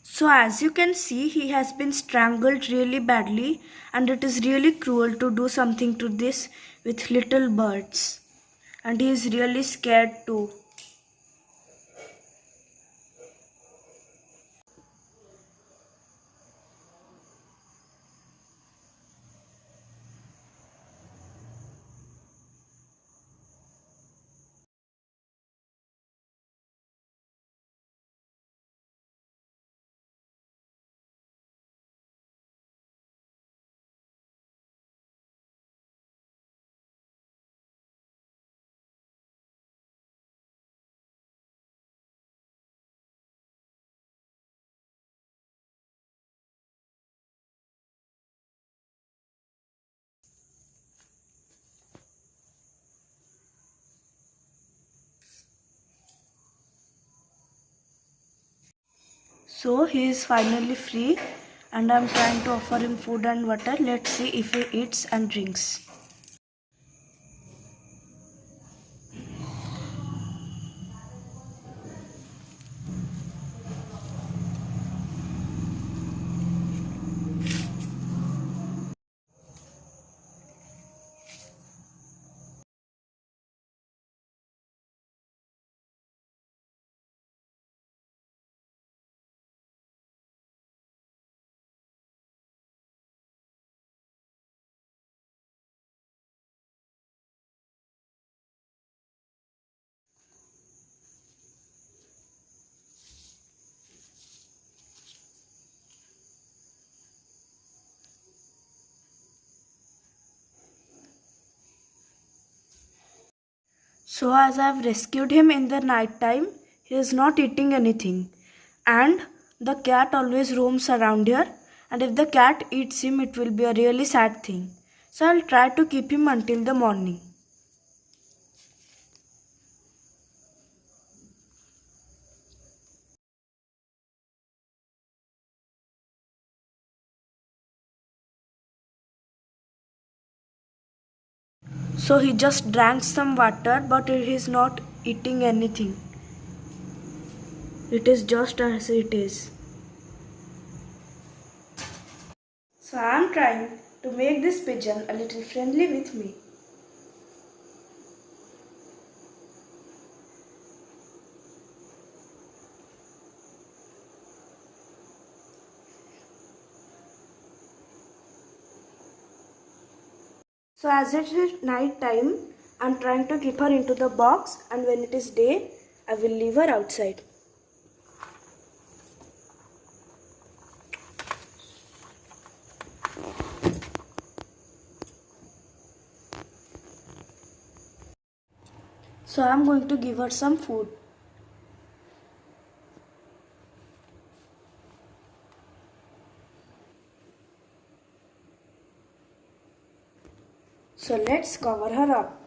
So as you can see, he has been strangled really badly, and it is really cruel to do something to this with little birds. And he is really scared too. So he is finally free, and I am trying to offer him food and water. Let's see if he eats and drinks. So as I have rescued him in the night time, he is not eating anything. And the cat always roams around here, and if the cat eats him, it will be a really sad thing. So I'll try to keep him until the morning. So he just drank some water, but he is not eating anything. It is just as it is. So I am trying to make this pigeon a little friendly with me. So as it is night time, I am trying to keep her into the box, and when it is day, I will leave her outside. So I am going to give her some food. So let's cover her up.